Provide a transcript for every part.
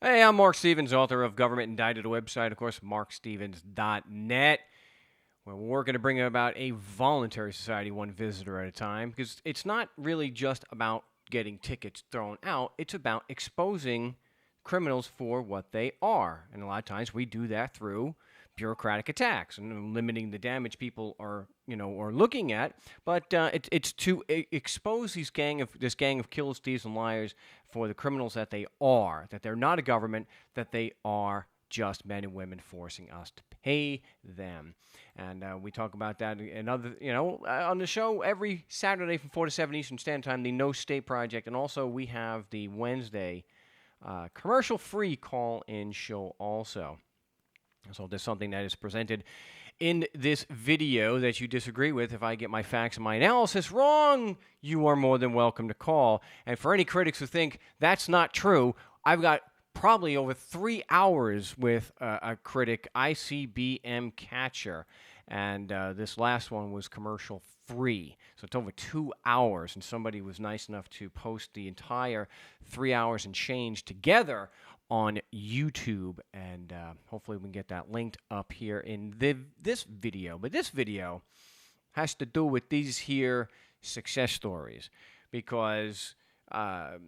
Hey, I'm Mark Stevens, author of Government Indicted, a website, of course, markstevens.net, where we're working to bring about a voluntary society, one visitor at a time, because it's not really just about getting tickets thrown out, it's about exposing criminals for what they are. And a lot of times we do that through bureaucratic attacks and limiting the damage people are looking at. But it's to expose this gang of killers, thieves, and liars for the criminals that they are. That they're not a government. That they are just men and women forcing us to pay them. And we talk about that and other, on the show every Saturday from 4 to 7 Eastern Standard Time, the No State Project, and also we have the Wednesday commercial-free call-in show also. So if there's something that is presented in this video that you disagree with, if I get my facts and my analysis wrong, you are more than welcome to call. And for any critics who think that's not true, I've got probably over 3 hours with a critic, ICBM Catcher. And this last one was commercial free. So it's over 2 hours. And somebody was nice enough to post the entire 3 hours and change together on YouTube. And hopefully we can get that linked up here in this video. But this video has to do with these here success stories. Because I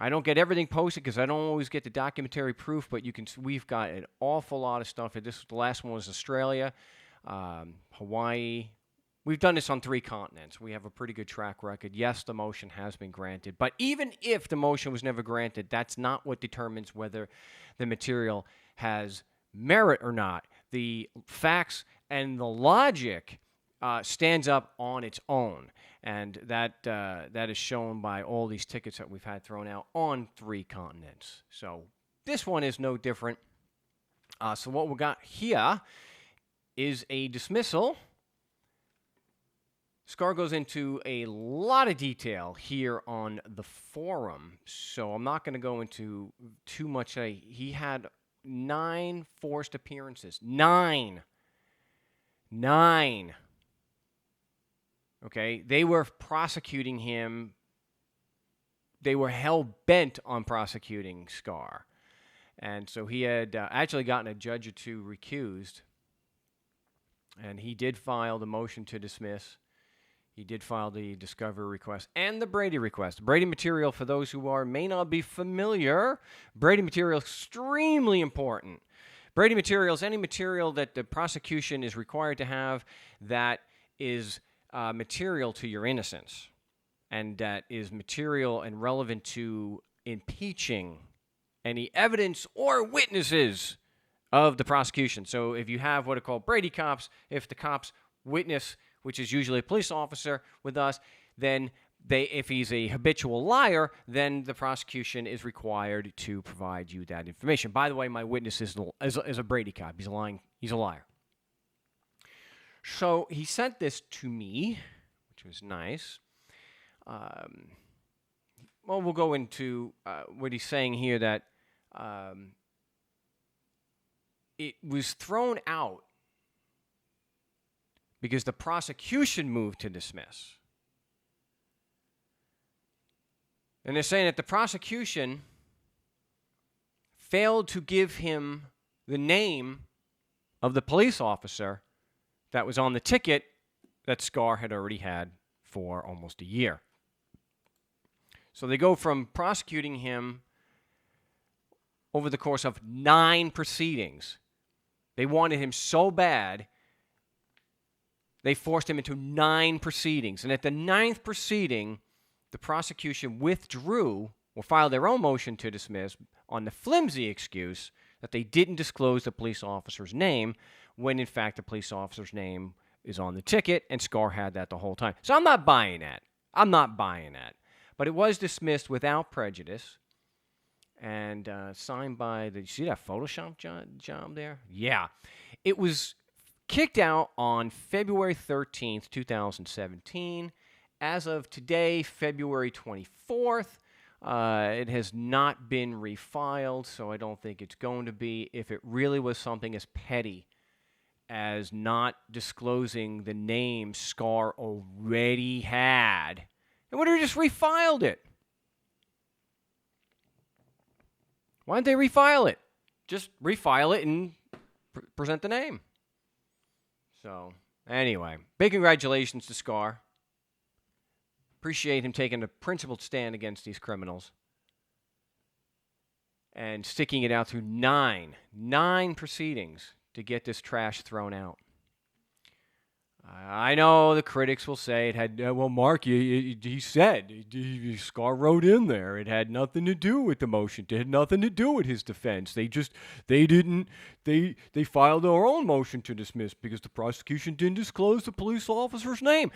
don't get everything posted because I don't always get the documentary proof, but we've got an awful lot of stuff. The last one was Australia, Hawaii. We've done this on 3 continents. We have a pretty good track record. Yes, the motion has been granted, but even if the motion was never granted, that's not what determines whether the material has merit or not. The facts and the logic stands up on its own. And that is shown by all these tickets that we've had thrown out on 3 continents. So this one is no different. So what we got here is a dismissal. Scar goes into a lot of detail here on the forum, so I'm not going to go into too much. He had 9 forced appearances. 9. Okay, they were prosecuting him. They were hell-bent on prosecuting Scar. And so he had actually gotten a judge or 2 recused. And he did file the motion to dismiss. He did file the discovery request and the Brady request. Brady material, for those who may not be familiar, Brady material is extremely important. Brady material is any material that the prosecution is required to have that is material to your innocence, and that is material and relevant to impeaching any evidence or witnesses of the prosecution. So if you have what are called Brady cops, if the cops witness, which is usually a police officer with us, then if he's a habitual liar, then the prosecution is required to provide you that information. By the way, my witness is a Brady cop. He's a liar. So he sent this to me, which was nice. Well, we'll go into what he's saying here, that it was thrown out because the prosecution moved to dismiss. And they're saying that the prosecution failed to give him the name of the police officer that was on the ticket that Scar had already had for almost a year. So they go from prosecuting him over the course of 9 proceedings. They wanted him so bad, they forced him into 9 proceedings. And at the 9th proceeding, the prosecution withdrew or filed their own motion to dismiss on the flimsy excuse that they didn't disclose the police officer's name, when in fact the police officer's name is on the ticket, and Scar had that the whole time. So I'm not buying that. But it was dismissed without prejudice and signed by you see that Photoshop job there? Yeah. It was kicked out on February 13th, 2017. As of today, February 24th, it has not been refiled, so I don't think it's going to be. If it really was something as petty as not disclosing the name Scar already had, they would have just refiled it. Why don't they refile it? Just refile it and present the name. So, anyway, big congratulations to Scar. Appreciate him taking a principled stand against these criminals and sticking it out through nine proceedings to get this trash thrown out. I know the critics will say it had, well, Mark, he said, Scar wrote in there, it had nothing to do with the motion. It had nothing to do with his defense. They filed their own motion to dismiss because the prosecution didn't disclose the police officer's name.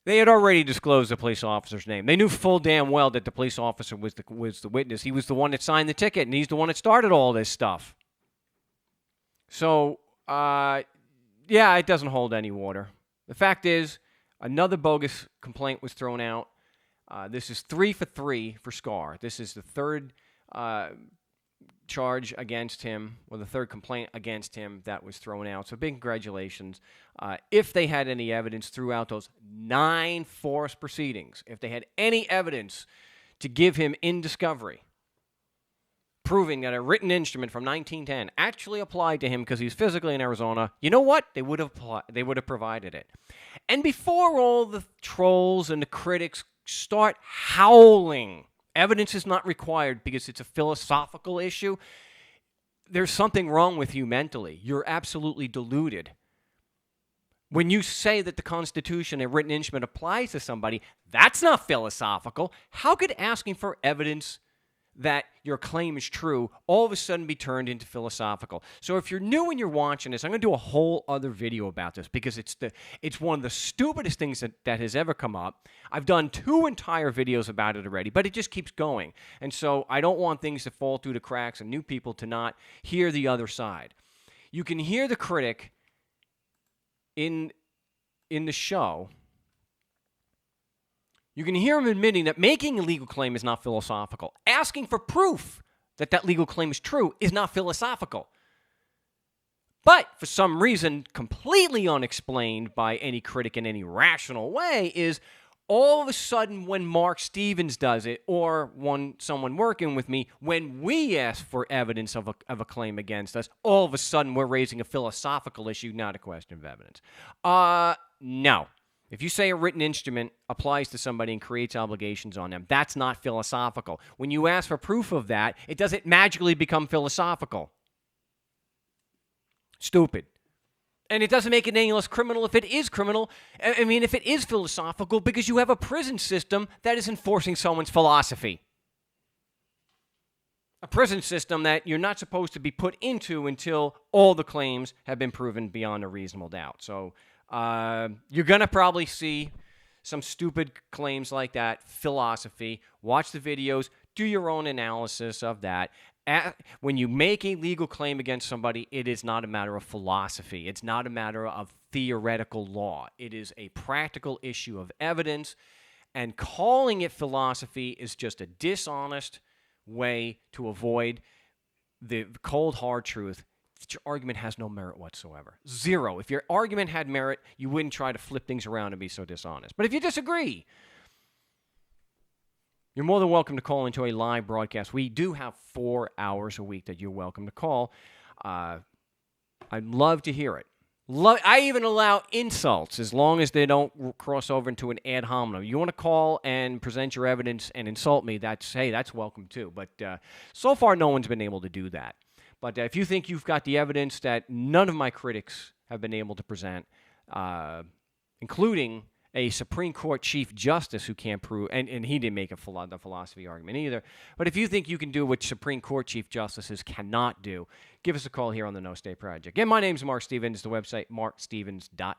They had already disclosed the police officer's name. They knew full damn well that the police officer was the witness. He was the one that signed the ticket, and he's the one that started all this stuff. So, yeah, it doesn't hold any water. The fact is, another bogus complaint was thrown out. This is 3 for 3 for Scar. This is the third charge against him, or the third complaint against him that was thrown out. So big congratulations. If they had any evidence throughout those 9 forced proceedings, if they had any evidence to give him in discovery, proving that a written instrument from 1910 actually applied to him because he's physically in Arizona, you know what? They would have provided it. And before all the trolls and the critics start howling, evidence is not required because it's a philosophical issue, there's something wrong with you mentally. You're absolutely deluded. When you say that the Constitution, a written instrument, applies to somebody, that's not philosophical. How could asking for evidence that your claim is true all of a sudden be turned into philosophical? So if you're new and you're watching this, I'm going to do a whole other video about this because it's one of the stupidest things that has ever come up. I've done 2 entire videos about it already, but it just keeps going. And so I don't want things to fall through the cracks and new people to not hear the other side. You can hear the critic in the show. You can hear him admitting that making a legal claim is not philosophical. Asking for proof that that legal claim is true is not philosophical. But for some reason, completely unexplained by any critic in any rational way, is all of a sudden when Marc Stevens does it, or someone working with me, when we ask for evidence of a claim against us, all of a sudden we're raising a philosophical issue, not a question of evidence. No. If you say a written instrument applies to somebody and creates obligations on them, that's not philosophical. When you ask for proof of that, it doesn't magically become philosophical. Stupid. And it doesn't make it any less criminal if it is criminal. I mean, if it is philosophical, because you have a prison system that is enforcing someone's philosophy. A prison system that you're not supposed to be put into until all the claims have been proven beyond a reasonable doubt. So you're going to probably see some stupid claims like that, philosophy. Watch the videos. Do your own analysis of that. When you make a legal claim against somebody, it is not a matter of philosophy. It's not a matter of theoretical law. It is a practical issue of evidence, and calling it philosophy is just a dishonest way to avoid the cold, hard truth that your argument has no merit whatsoever. Zero. If your argument had merit, you wouldn't try to flip things around and be so dishonest. But if you disagree, you're more than welcome to call into a live broadcast. We do have 4 hours a week that you're welcome to call. I'd love to hear it. I even allow insults as long as they don't cross over into an ad hominem. You want to call and present your evidence and insult me, that's welcome too. But so far, no one's been able to do that. But if you think you've got the evidence that none of my critics have been able to present, including a Supreme Court Chief Justice who can't prove, and he didn't make the philosophy argument either, but if you think you can do what Supreme Court Chief Justices cannot do, give us a call here on the No State Project. Again, my name's Marc Stevens, the website markstevens.com.